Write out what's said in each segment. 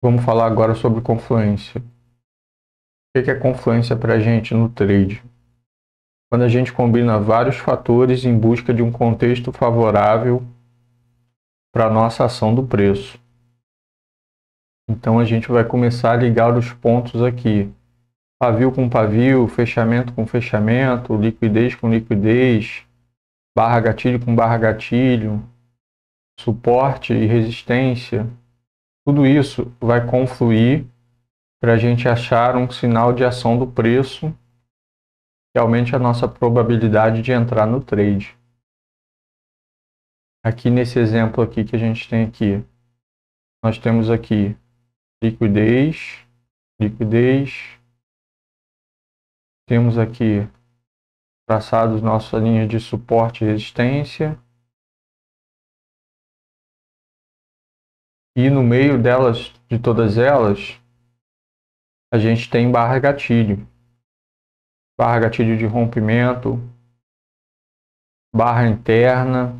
Vamos falar agora sobre confluência. O que é confluência para a gente no trade? Quando a gente combina vários fatores em busca de um contexto favorável para a nossa ação do preço. Então a gente vai começar a ligar os pontos aqui. Pavio com pavio, fechamento com fechamento, liquidez com liquidez, barra gatilho com barra gatilho, suporte e resistência. Tudo isso vai confluir para a gente achar um sinal de ação do preço que aumente a nossa probabilidade de entrar no trade. Aqui nesse exemplo aqui que a gente tem aqui, nós temos aqui liquidez, temos aqui traçados nossa linha de suporte e resistência, e no meio delas, de todas elas, a gente tem barra gatilho de rompimento, barra interna,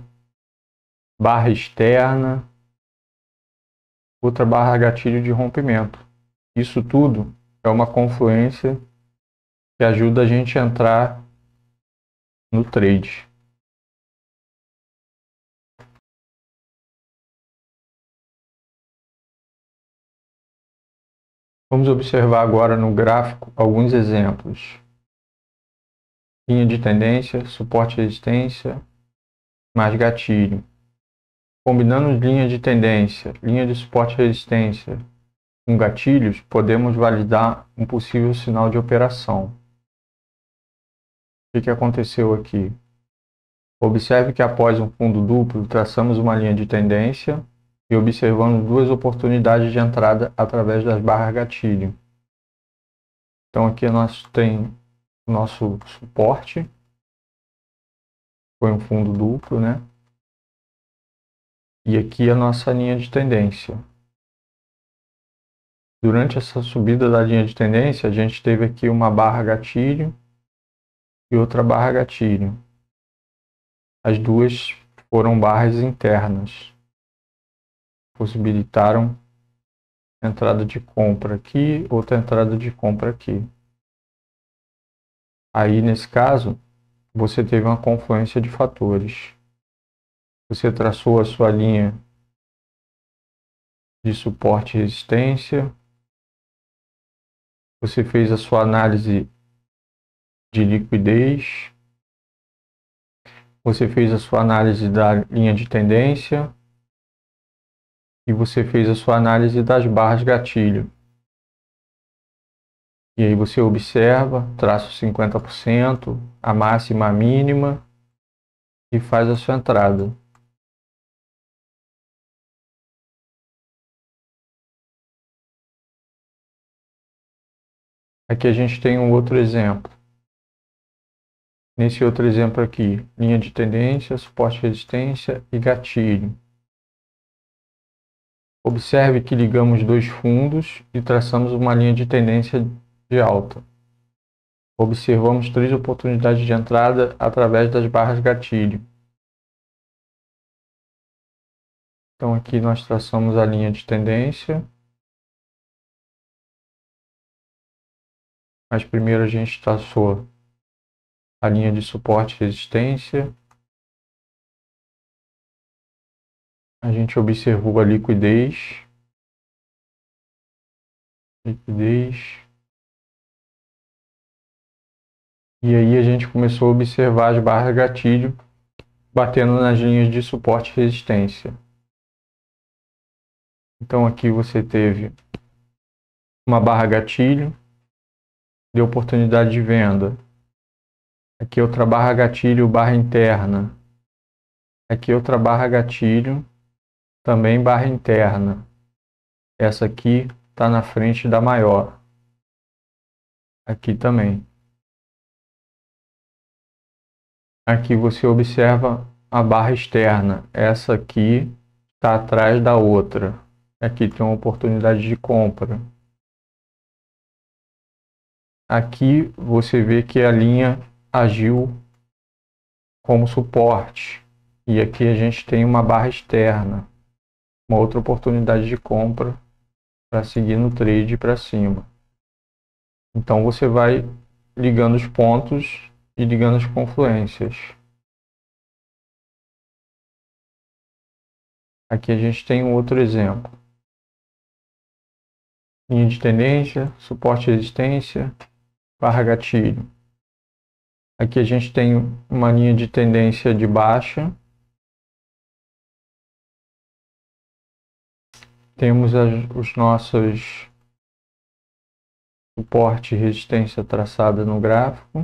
barra externa, outra barra gatilho de rompimento. Isso tudo é uma confluência que ajuda a gente a entrar no trade. Vamos observar agora no gráfico alguns exemplos. Linha de tendência, suporte e resistência, mais gatilho. Combinando linha de tendência, linha de suporte e resistência com gatilhos, podemos validar um possível sinal de operação. O que aconteceu aqui? Observe que após um fundo duplo, traçamos uma linha de tendência e observamos duas oportunidades de entrada através das barras gatilho. Então aqui nós temos o nosso suporte, foi um fundo duplo, né? E aqui a nossa linha de tendência. Durante essa subida da linha de tendência, a gente teve aqui uma barra gatilho e outra barra gatilho. As duas foram barras internas, possibilitaram entrada de compra aqui, outra entrada de compra aqui. Aí, nesse caso, você teve uma confluência de fatores. Você traçou a sua linha de suporte e resistência, você fez a sua análise de liquidez, você fez a sua análise da linha de tendência e você fez a sua análise das barras gatilho. E aí você observa, traça 50%, a máxima, a mínima e faz a sua entrada. Aqui a gente tem um outro exemplo. Nesse outro exemplo aqui, linha de tendência, suporte, resistência e gatilho. Observe que ligamos dois fundos e traçamos uma linha de tendência de alta. Observamos três oportunidades de entrada através das barras gatilho. Então aqui nós traçamos a linha de tendência. Mas primeiro a gente traçou a linha de suporte e resistência. A gente observou a liquidez. E aí a gente começou a observar as barras gatilho batendo nas linhas de suporte e resistência. Então aqui você teve uma barra gatilho, deu oportunidade de venda. Aqui outra barra gatilho, barra interna. Aqui outra barra gatilho, também barra interna. Essa aqui está na frente da maior. Aqui também. Aqui você observa a barra externa. Essa aqui está atrás da outra. Aqui tem uma oportunidade de compra. Aqui você vê que a linha agiu como suporte. E aqui a gente tem uma barra externa. Uma outra oportunidade de compra para seguir no trade para cima. Então você vai ligando os pontos e ligando as confluências. Aqui a gente tem um outro exemplo. Linha de tendência, suporte e resistência, barra gatilho. Aqui a gente tem uma linha de tendência de baixa. Temos os nossos suporte e resistência traçada no gráfico.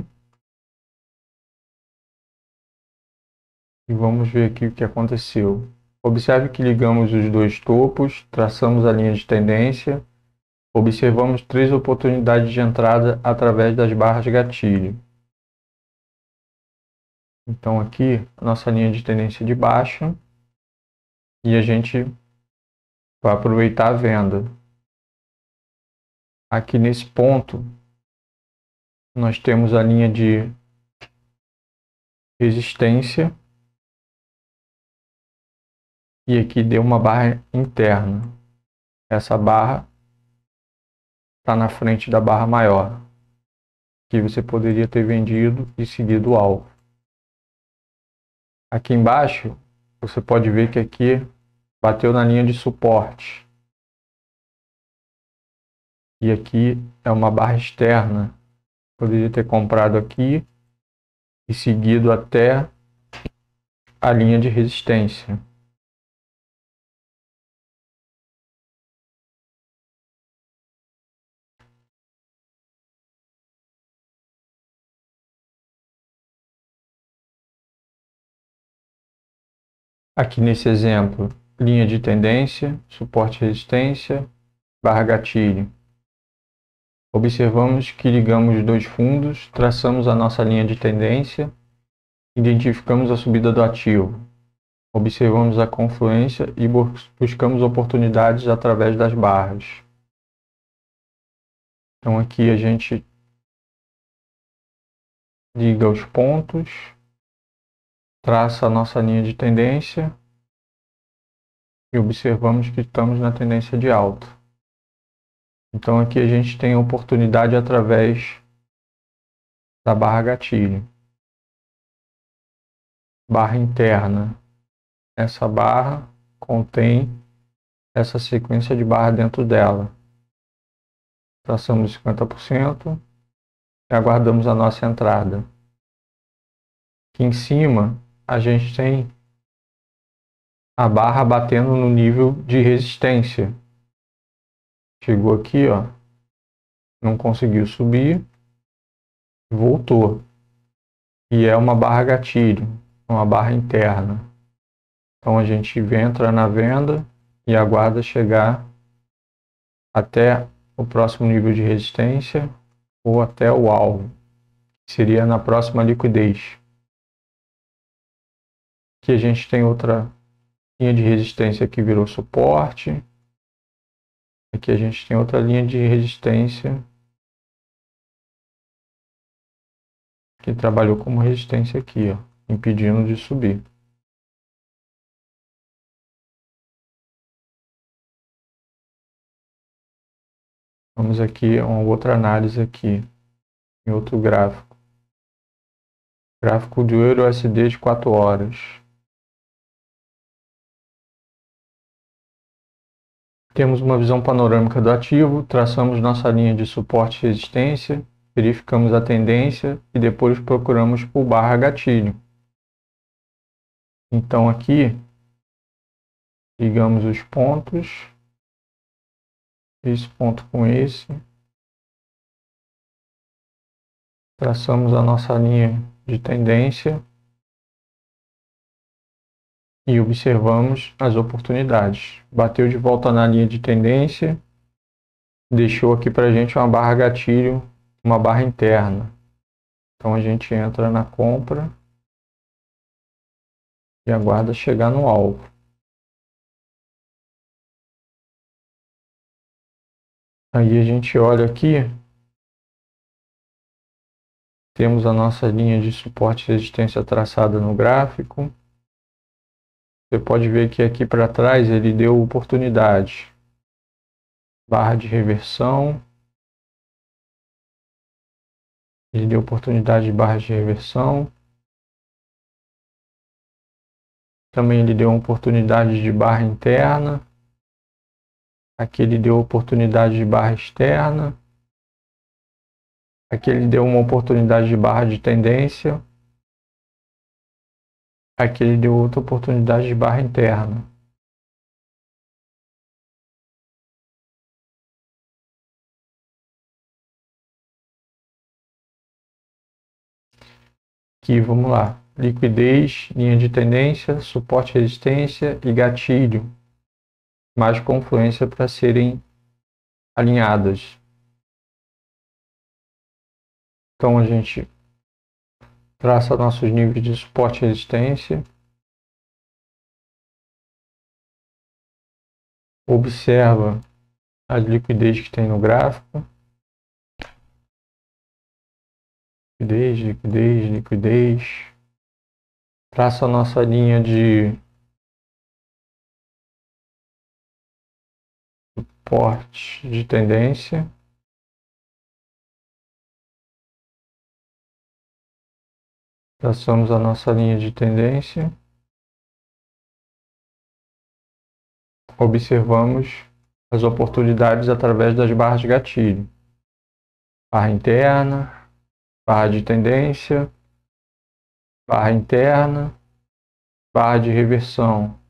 E vamos ver aqui o que aconteceu. Observe que ligamos os dois topos, traçamos a linha de tendência, observamos 3 oportunidades de entrada através das barras gatilho. Então aqui, a nossa linha de tendência de baixa, e a gente vai aproveitar a venda. Aqui nesse ponto, nós temos a linha de resistência, e aqui deu uma barra interna. Essa barra está na frente da barra maior, que você poderia ter vendido e seguido o alvo. Aqui embaixo, você pode ver que aqui bateu na linha de suporte. E aqui é uma barra externa. Poderia ter comprado aqui e seguido até a linha de resistência. Aqui nesse exemplo, linha de tendência, suporte e resistência, barra gatilho. Observamos que ligamos os dois fundos, traçamos a nossa linha de tendência, identificamos a subida do ativo. Observamos a confluência e buscamos oportunidades através das barras. Então aqui a gente liga os pontos, traça a nossa linha de tendência e observamos que estamos na tendência de alta. Então aqui a gente tem a oportunidade através da barra gatilho. Barra interna. Essa barra contém essa sequência de barra dentro dela. Traçamos 50% e aguardamos a nossa entrada. Aqui em cima a gente tem a barra batendo no nível de resistência. Chegou aqui, ó, não conseguiu subir, voltou. E é uma barra gatilho, uma barra interna. Então a gente entra na venda e aguarda chegar até o próximo nível de resistência ou até o alvo, que seria na próxima liquidez. Aqui a gente tem outra linha de resistência que virou suporte. Aqui a gente tem outra linha de resistência que trabalhou como resistência aqui, ó, impedindo de subir. Vamos aqui a uma outra análise aqui, em outro gráfico. Gráfico de Euro-USD de 4 horas. Temos uma visão panorâmica do ativo, traçamos nossa linha de suporte e resistência, verificamos a tendência e depois procuramos por barra gatilho. Então aqui, ligamos os pontos, esse ponto com esse, traçamos a nossa linha de tendência e observamos as oportunidades. Bateu de volta na linha de tendência, deixou aqui para a gente uma barra gatilho, uma barra interna. Então a gente entra na compra e aguarda chegar no alvo. Aí a gente olha aqui, temos a nossa linha de suporte e resistência traçada no gráfico. Você pode ver que aqui para trás ele deu oportunidade. barra de reversão. Ele deu oportunidade de barras de reversão. Também ele deu uma oportunidade de barra interna. Aqui ele deu oportunidade de barra externa. Aqui ele deu uma oportunidade de barra de tendência. Aqui ele deu outra oportunidade de barra interna. Aqui, vamos lá. Liquidez, linha de tendência, suporte, resistência e gatilho. Mais confluência para serem alinhadas. Então a gente traça nossos níveis de suporte e resistência. Observa a liquidez que tem no gráfico. Liquidez, liquidez, liquidez. Traça a nossa linha de suporte de tendência. Traçamos a nossa linha de tendência. Observamos as oportunidades através das barras de gatilho. Barra interna, barra de tendência, barra interna, barra de reversão.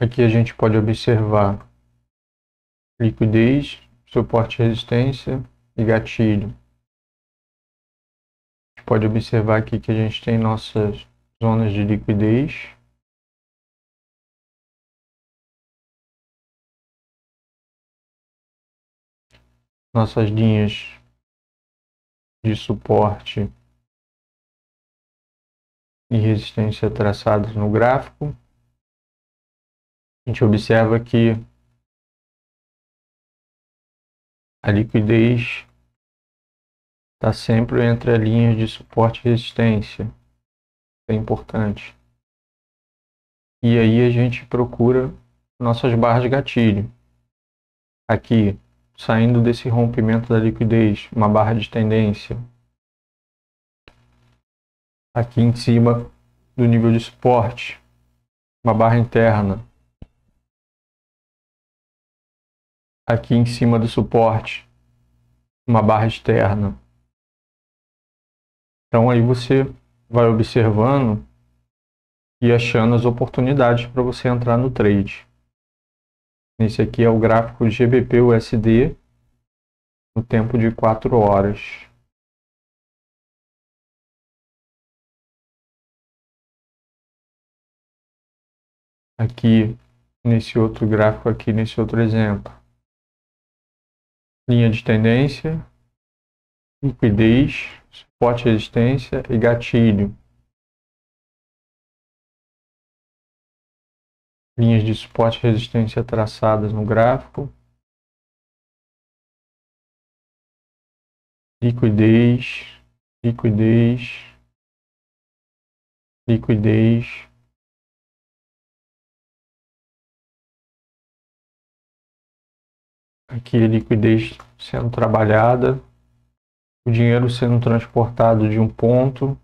Aqui a gente pode observar liquidez, suporte e resistência e gatilho. A gente pode observar aqui que a gente tem nossas zonas de liquidez. Nossas linhas de suporte e resistência traçadas no gráfico. A gente observa que a liquidez está sempre entre as linhas de suporte e resistência. É importante. E aí a gente procura nossas barras de gatilho. Aqui, saindo desse rompimento da liquidez, uma barra de tendência. Aqui em cima do nível de suporte, uma barra interna. Aqui em cima do suporte, uma barra externa. Então aí você vai observando e achando as oportunidades para você entrar no trade. Esse aqui é o gráfico GBP/USD no tempo de 4 horas. Aqui nesse outro gráfico aqui, nesse outro exemplo. Linha de tendência, liquidez, suporte e resistência e gatilho. Linhas de suporte e resistência traçadas no gráfico. Liquidez, liquidez, liquidez. Aqui a liquidez sendo trabalhada, o dinheiro sendo transportado de um ponto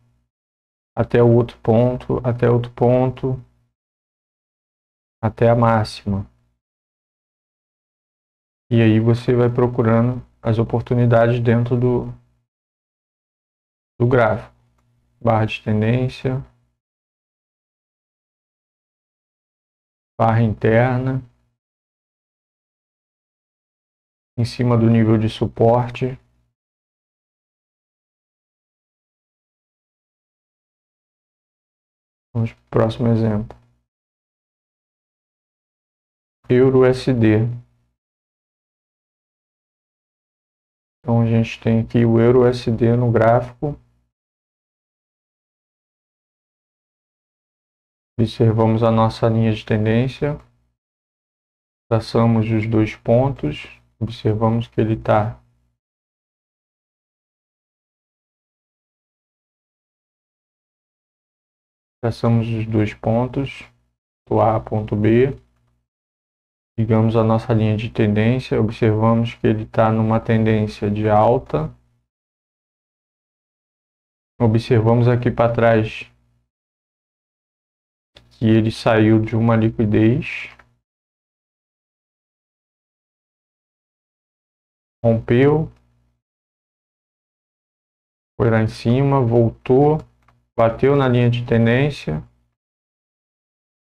até o outro ponto, até outro ponto, até a máxima. E aí você vai procurando as oportunidades dentro do gráfico. Barra de tendência, barra interna, em cima do nível de suporte. Vamos para o próximo exemplo. Euro-USD. Então a gente tem aqui o Euro-USD no gráfico. Observamos a nossa linha de tendência. Traçamos os dois pontos. Observamos que ele está traçamos os dois pontos, ponto A, ponto B, ligamos a nossa linha de tendência, observamos que ele está numa tendência de alta. Observamos aqui para trás que ele saiu de uma liquidez, rompeu, foi lá em cima, voltou, bateu na linha de tendência,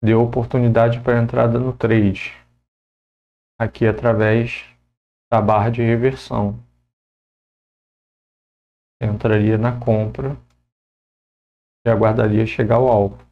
deu oportunidade para entrada no trade, aqui através da barra de reversão. Entraria na compra e aguardaria chegar ao alvo.